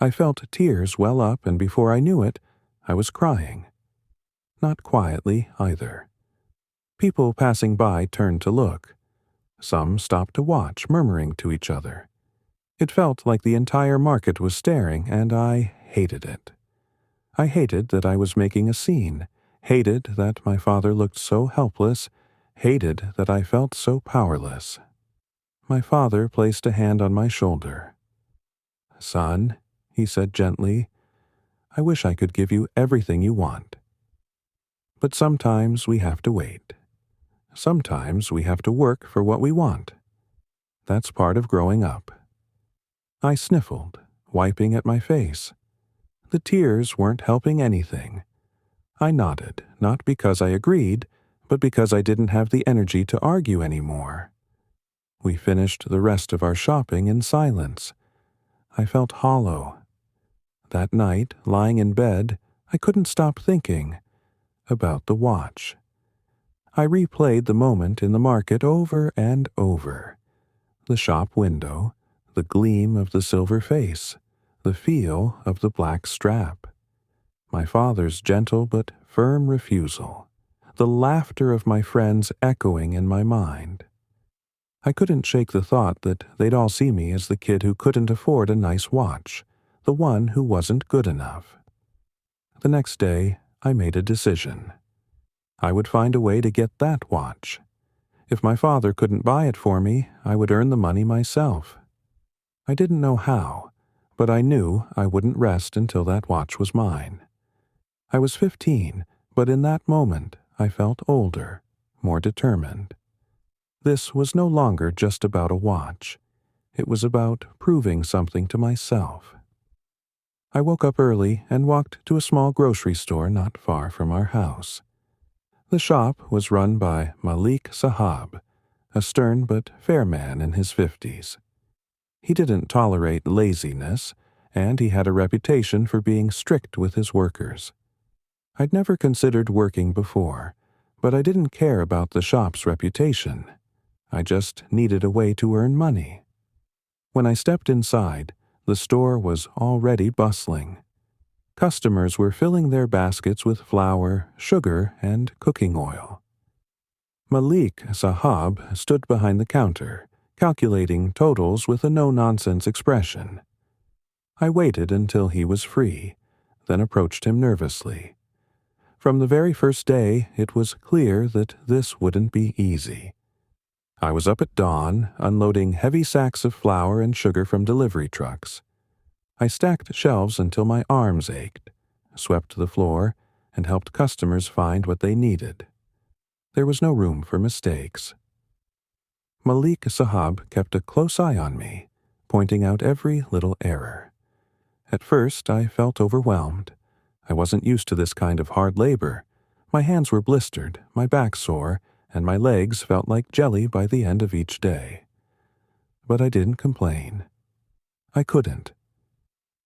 I felt tears well up, and before I knew it, I was crying. Not quietly, either. People passing by turned to look. Some stopped to watch, murmuring to each other. It felt like the entire market was staring, and I hated it. I hated that I was making a scene, hated that my father looked so helpless, hated that I felt so powerless. My father placed a hand on my shoulder. "Son," he said gently, "I wish I could give you everything you want. But sometimes we have to wait. Sometimes we have to work for what we want. That's part of growing up." I sniffled, wiping at my face. The tears weren't helping anything. I nodded, not because I agreed, but because I didn't have the energy to argue anymore. We finished the rest of our shopping in silence. I felt hollow. That night, lying in bed, I couldn't stop thinking about the watch. I replayed the moment in the market over and over. The shop window, the gleam of the silver face, the feel of the black strap. My father's gentle but firm refusal, the laughter of my friends echoing in my mind. I couldn't shake the thought that they'd all see me as the kid who couldn't afford a nice watch, the one who wasn't good enough. The next day, I made a decision. I would find a way to get that watch. If my father couldn't buy it for me, I would earn the money myself. I didn't know how, but I knew I wouldn't rest until that watch was mine. I was 15, but in that moment I felt older, more determined. This was no longer just about a watch. It was about proving something to myself. I woke up early and walked to a small grocery store not far from our house. The shop was run by Malik Sahab, a stern but fair man in his 50s. He didn't tolerate laziness, and he had a reputation for being strict with his workers. I'd never considered working before, but I didn't care about the shop's reputation. I just needed a way to earn money. When I stepped inside, the store was already bustling. Customers were filling their baskets with flour, sugar, and cooking oil. Malik Sahab stood behind the counter, calculating totals with a no-nonsense expression. I waited until he was free, then approached him nervously. From the very first day, it was clear that this wouldn't be easy. I was up at dawn, unloading heavy sacks of flour and sugar from delivery trucks. I stacked shelves until my arms ached, swept the floor, and helped customers find what they needed. There was no room for mistakes. Malik Sahab kept a close eye on me, pointing out every little error. At first, I felt overwhelmed. I wasn't used to this kind of hard labor. My hands were blistered, my back sore, and my legs felt like jelly by the end of each day. But I didn't complain. I couldn't.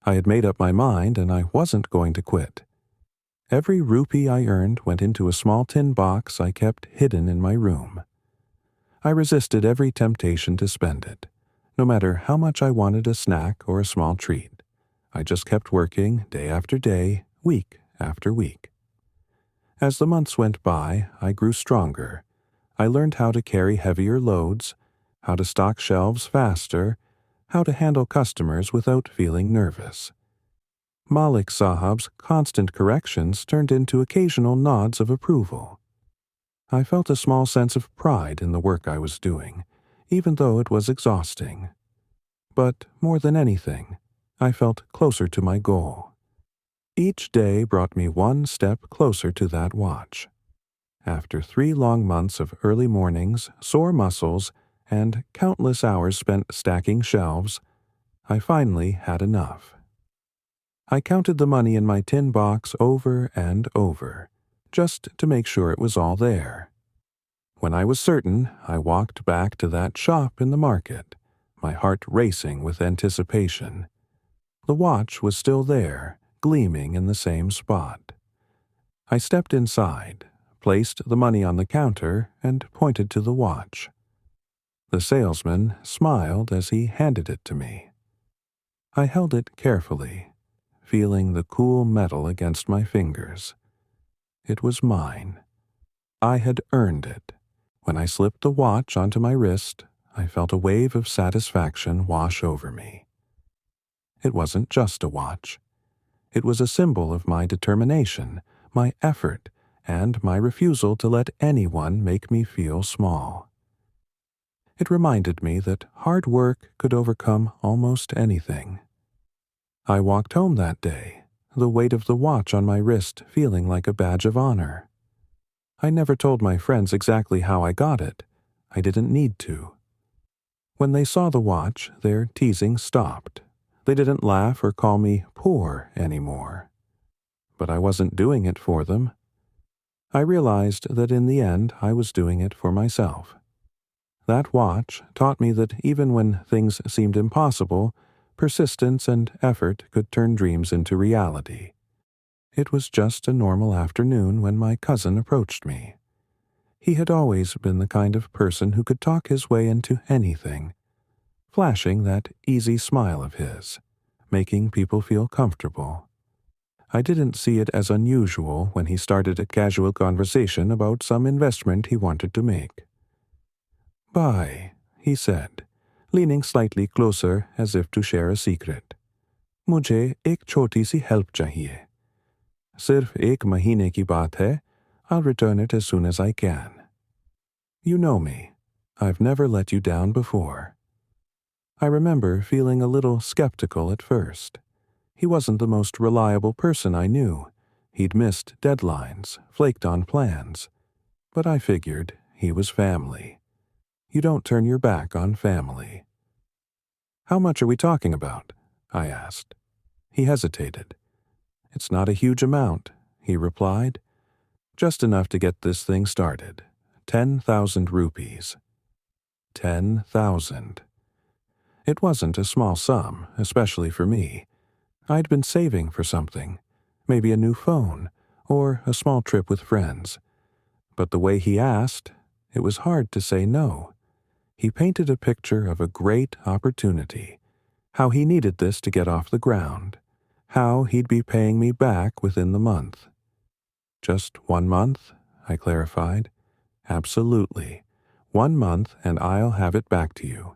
I had made up my mind, and I wasn't going to quit. Every rupee I earned went into a small tin box I kept hidden in my room. I resisted every temptation to spend it, no matter how much I wanted a snack or a small treat. I just kept working day after day, week after week. As the months went by, I grew stronger. I learned how to carry heavier loads, how to stock shelves faster, how to handle customers without feeling nervous. Malik Sahab's constant corrections turned into occasional nods of approval. I felt a small sense of pride in the work I was doing, even though it was exhausting. But more than anything, I felt closer to my goal. Each day brought me one step closer to that watch. After 3 long months of early mornings, sore muscles, and countless hours spent stacking shelves, I finally had enough. I counted the money in my tin box over and over, just to make sure it was all there. When I was certain, I walked back to that shop in the market, my heart racing with anticipation. The watch was still there, gleaming in the same spot. I stepped inside, placed the money on the counter, and pointed to the watch. The salesman smiled as he handed it to me. I held it carefully, feeling the cool metal against my fingers. It was mine. I had earned it. When I slipped the watch onto my wrist, I felt a wave of satisfaction wash over me. It wasn't just a watch. It was a symbol of my determination, my effort, and my refusal to let anyone make me feel small. It reminded me that hard work could overcome almost anything. I walked home that day, the weight of the watch on my wrist feeling like a badge of honor. I never told my friends exactly how I got it. I didn't need to. When they saw the watch, their teasing stopped. They didn't laugh or call me poor anymore. But I wasn't doing it for them. I realized that in the end I was doing it for myself. That watch taught me that even when things seemed impossible, persistence and effort could turn dreams into reality. It was just a normal afternoon when my cousin approached me. He had always been the kind of person who could talk his way into anything, flashing that easy smile of his, making people feel comfortable. I didn't see it as unusual when he started a casual conversation about some investment he wanted to make. "Bye," he said, leaning slightly closer as if to share a secret. "मुझे एक छोटी सी help चाहिए. सिर्फ 1 महीने की बात है. I'll return it as soon as I can. You know me. I've never let you down before." I remember feeling a little skeptical at first. He wasn't the most reliable person I knew. He'd missed deadlines, flaked on plans. But I figured he was family. You don't turn your back on family. "How much are we talking about?" I asked. He hesitated. "It's not a huge amount," he replied. "Just enough to get this thing started. 10,000 rupees. 10,000. It wasn't a small sum, especially for me. I'd been saving for something, maybe a new phone, or a small trip with friends. But the way he asked, it was hard to say no. He painted a picture of a great opportunity, how he needed this to get off the ground, how he'd be paying me back within the month. "Just 1 month?" I clarified. "Absolutely. 1 month and I'll have it back to you."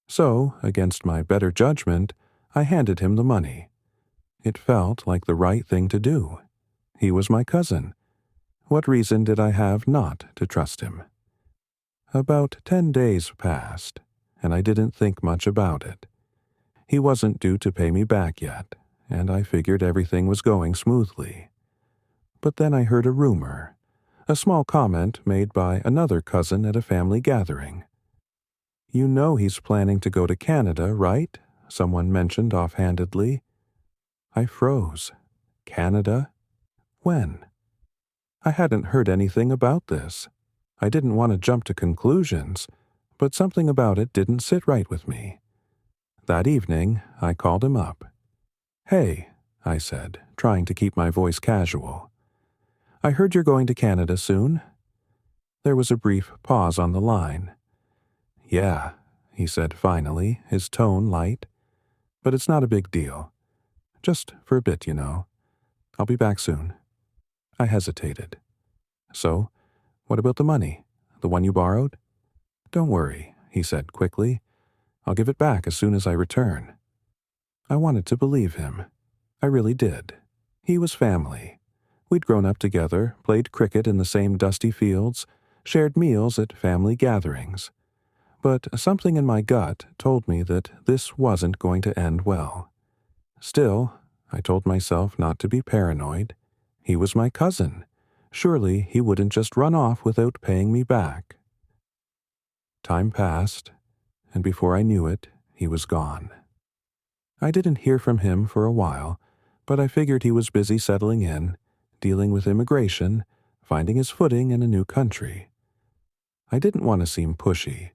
So, against my better judgment, I handed him the money. It felt like the right thing to do. He was my cousin. What reason did I have not to trust him? About 10 days passed, and I didn't think much about it. He wasn't due to pay me back yet, and I figured everything was going smoothly. But then I heard a rumor, a small comment made by another cousin at a family gathering. "You know he's planning to go to Canada, right?" someone mentioned offhandedly. I froze. Canada? When? I hadn't heard anything about this. I didn't want to jump to conclusions, but something about it didn't sit right with me. That evening, I called him up. "Hey," I said, trying to keep my voice casual. "I heard you're going to Canada soon." There was a brief pause on the line. "Yeah," he said finally, his tone light. "But it's not a big deal. Just for a bit, you know. I'll be back soon." I hesitated. "So, what about the money? The one you borrowed?" "Don't worry," he said quickly. "I'll give it back as soon as I return." I wanted to believe him. I really did. He was family. We'd grown up together, played cricket in the same dusty fields, shared meals at family gatherings. But something in my gut told me that this wasn't going to end well. Still, I told myself not to be paranoid. He was my cousin. Surely he wouldn't just run off without paying me back. Time passed, and before I knew it, he was gone. I didn't hear from him for a while, but I figured he was busy settling in, dealing with immigration, finding his footing in a new country. I didn't want to seem pushy.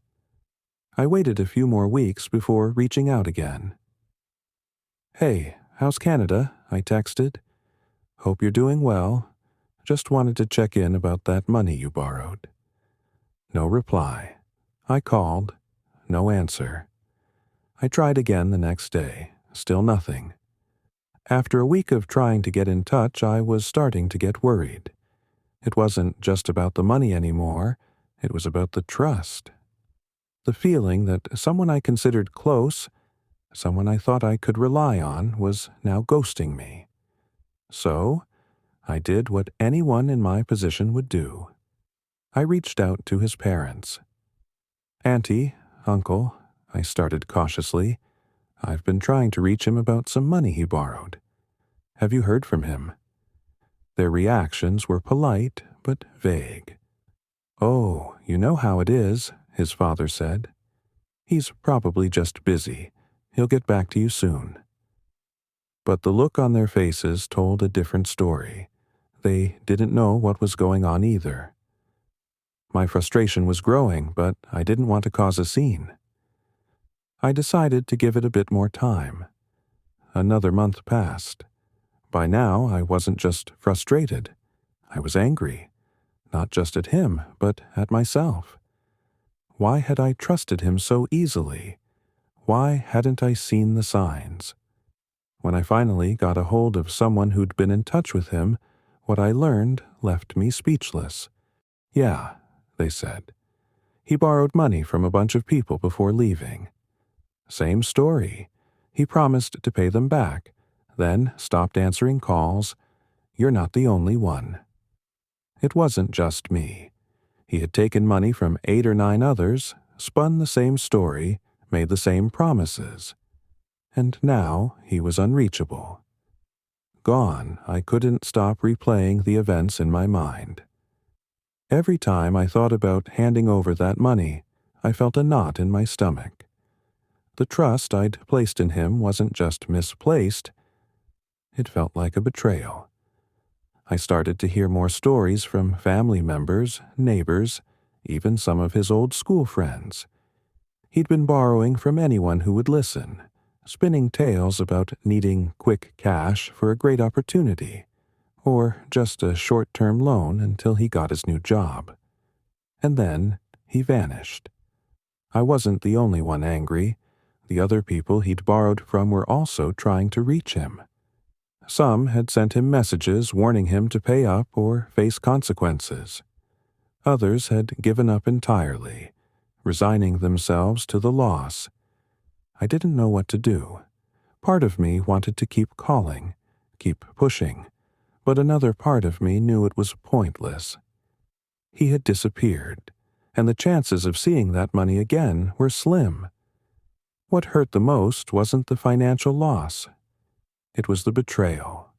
I waited a few more weeks before reaching out again. "Hey, how's Canada?" I texted. "Hope you're doing well. Just wanted to check in about that money you borrowed." No reply. I called. No answer. I tried again the next day. Still nothing. After a week of trying to get in touch, I was starting to get worried. It wasn't just about the money anymore. It was about the trust. The feeling that someone I considered close, someone I thought I could rely on, was now ghosting me. So, I did what anyone in my position would do. I reached out to his parents. "Auntie, Uncle," I started cautiously, "I've been trying to reach him about some money he borrowed. Have you heard from him?" Their reactions were polite but vague. "Oh, you know how it is," his father said. "He's probably just busy. He'll get back to you soon." But the look on their faces told a different story. They didn't know what was going on either. My frustration was growing, but I didn't want to cause a scene. I decided to give it a bit more time. Another month passed. By now, I wasn't just frustrated. I was angry, not just at him, but at myself. Why had I trusted him so easily? Why hadn't I seen the signs? When I finally got a hold of someone who'd been in touch with him, what I learned left me speechless. "Yeah," they said. "He borrowed money from a bunch of people before leaving. Same story. He promised to pay them back, then stopped answering calls. You're not the only one." It wasn't just me. He had taken money from 8 or 9 others, spun the same story, made the same promises. And now he was unreachable. Gone, I couldn't stop replaying the events in my mind. Every time I thought about handing over that money, I felt a knot in my stomach. The trust I'd placed in him wasn't just misplaced, it felt like a betrayal. I started to hear more stories from family members, neighbors, even some of his old school friends. He'd been borrowing from anyone who would listen, spinning tales about needing quick cash for a great opportunity, or just a short-term loan until he got his new job. And then he vanished. I wasn't the only one angry. The other people he'd borrowed from were also trying to reach him. Some had sent him messages warning him to pay up or face consequences. Others had given up entirely, resigning themselves to the loss. I didn't know what to do. Part of me wanted to keep calling, keep pushing, but another part of me knew it was pointless. He had disappeared, and the chances of seeing that money again were slim. What hurt the most wasn't the financial loss. It was the betrayal.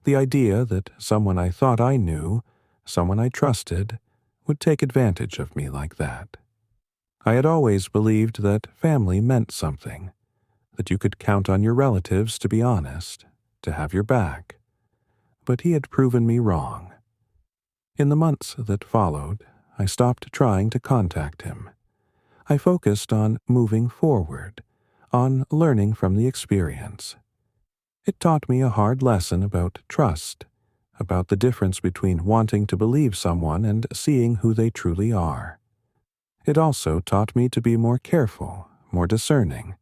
The idea that someone I thought I knew, someone I trusted, would take advantage of me like that. I had always believed that family meant something, that you could count on your relatives to be honest, to have your back. But he had proven me wrong. In the months that followed, I stopped trying to contact him. I focused on moving forward, on learning from the experience. It taught me a hard lesson about trust, about the difference between wanting to believe someone and seeing who they truly are. It also taught me to be more careful, more discerning.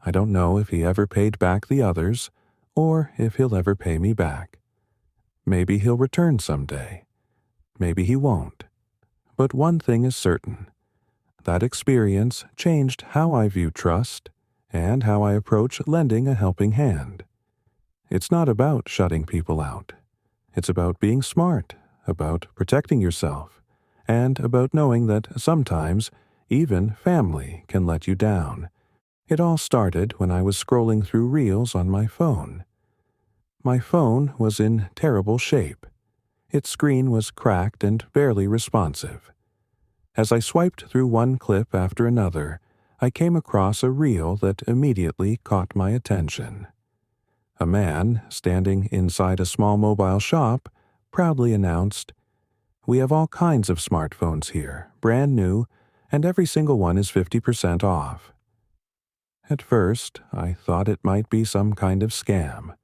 I don't know if he ever paid back the others, or if he'll ever pay me back. Maybe he'll return someday. Maybe he won't. But one thing is certain. That experience changed how I view trust and how I approach lending a helping hand. It's not about shutting people out. It's about being smart, about protecting yourself, and about knowing that sometimes Even family can let you down. It all started when I was scrolling through Reels on my phone. My phone was in terrible shape. Its screen was cracked and barely responsive. As I swiped through one clip after another, I came across a reel that immediately caught my attention. A man, standing inside a small mobile shop, proudly announced, "We have all kinds of smartphones here, brand new, and every single one is 50% off." At first, I thought it might be some kind of scam,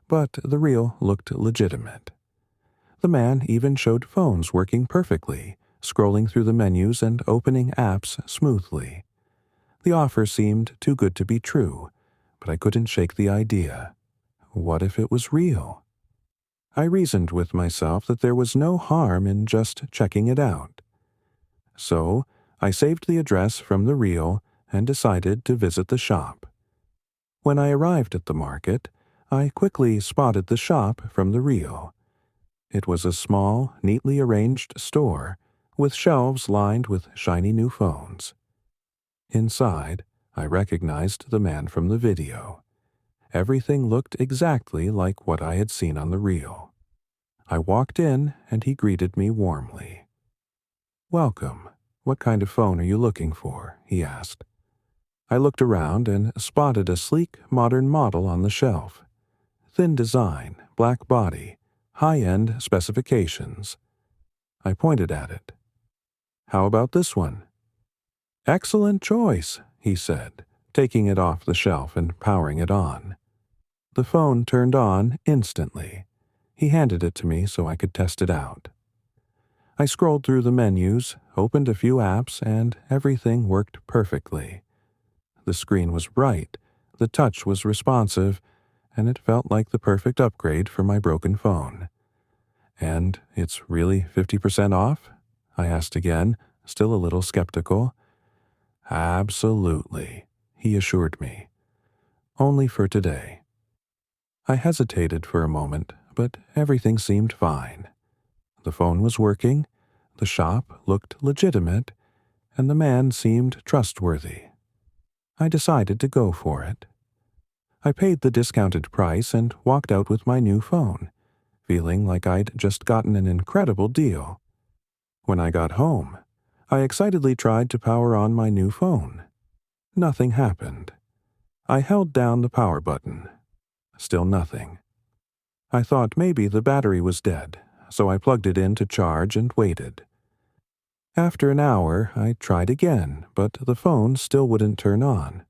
but the reel looked legitimate. The man even showed phones working perfectly, scrolling through the menus and opening apps smoothly. The offer seemed too good to be true, but I couldn't shake the idea. What if it was real? I reasoned with myself that there was no harm in just checking it out. So, I saved the address from the reel and decided to visit the shop. When I arrived at the market, I quickly spotted the shop from the reel. It was a small, neatly arranged store, with shelves lined with shiny new phones. Inside, I recognized the man from the video. Everything looked exactly like what I had seen on the reel. I walked in, and he greeted me warmly. "Welcome. What kind of phone are you looking for?" he asked. I looked around and spotted a sleek, modern model on the shelf. Thin design, black body, high-end specifications. I pointed at it. "How about this one?" "Excellent choice," he said, taking it off the shelf and powering it on. The phone turned on instantly. He handed it to me so I could test it out. I scrolled through the menus, opened a few apps, and everything worked perfectly. The screen was bright, the touch was responsive, and it felt like the perfect upgrade for my broken phone. "And it's really 50% off?" I asked again, still a little skeptical. "Absolutely," he assured me. "Only for today." I hesitated for a moment, but everything seemed fine. The phone was working, the shop looked legitimate, and the man seemed trustworthy. I decided to go for it. I paid the discounted price and walked out with my new phone, feeling like I'd just gotten an incredible deal. When I got home, I excitedly tried to power on my new phone. Nothing happened. I held down the power button. Still nothing. I thought maybe the battery was dead, so I plugged it in to charge and waited. After an hour, I tried again, but the phone still wouldn't turn on.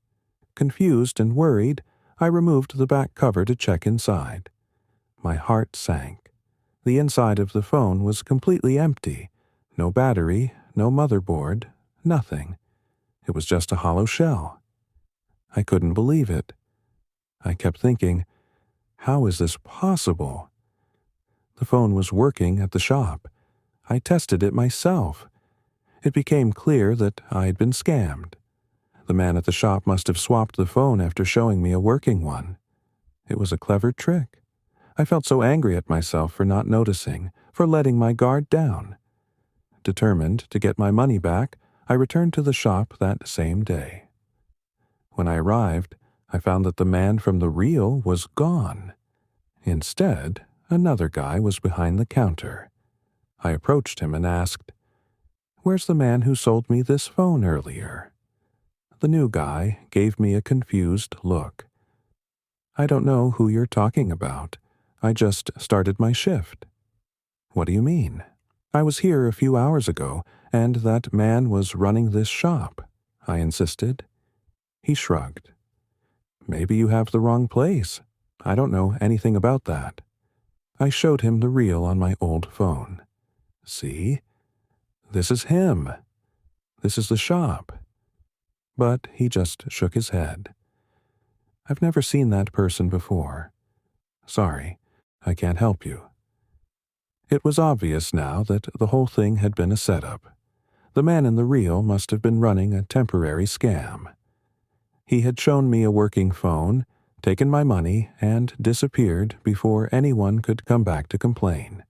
Confused and worried, I removed the back cover to check inside. My heart sank. The inside of the phone was completely empty. No battery, no motherboard, nothing. It was just a hollow shell. I couldn't believe it. I kept thinking, how is this possible? The phone was working at the shop. I tested it myself. It became clear that I had been scammed. The man at the shop must have swapped the phone after showing me a working one. It was a clever trick. I felt so angry at myself for not noticing, for letting my guard down. Determined to get my money back, I returned to the shop that same day. When I arrived, I found that the man from the reel was gone. Instead, another guy was behind the counter. I approached him and asked, "Where's the man who sold me this phone earlier?" The new guy gave me a confused look. "I don't know who you're talking about. I just started my shift." "What do you mean?" "I was here a few hours ago, and that man was running this shop," I insisted. He shrugged. "Maybe you have the wrong place. I don't know anything about that." I showed him the reel on my old phone. "See? This is him. This is the shop." But he just shook his head. "I've never seen that person before. Sorry, I can't help you." It was obvious now that the whole thing had been a setup. The man in the reel must have been running a temporary scam. He had shown me a working phone, taken my money, and disappeared before anyone could come back to complain.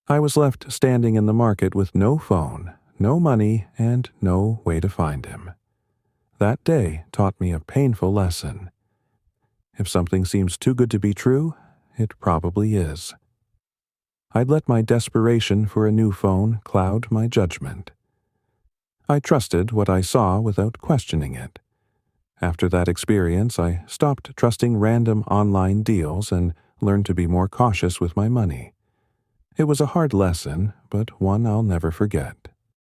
I was left standing in the market with no phone, no money, and no way to find him. That day taught me a painful lesson. If something seems too good to be true, it probably is. I'd let my desperation for a new phone cloud my judgment. I trusted what I saw without questioning it. After that experience, I stopped trusting random online deals and learned to be more cautious with my money. It was a hard lesson, but one I'll never forget.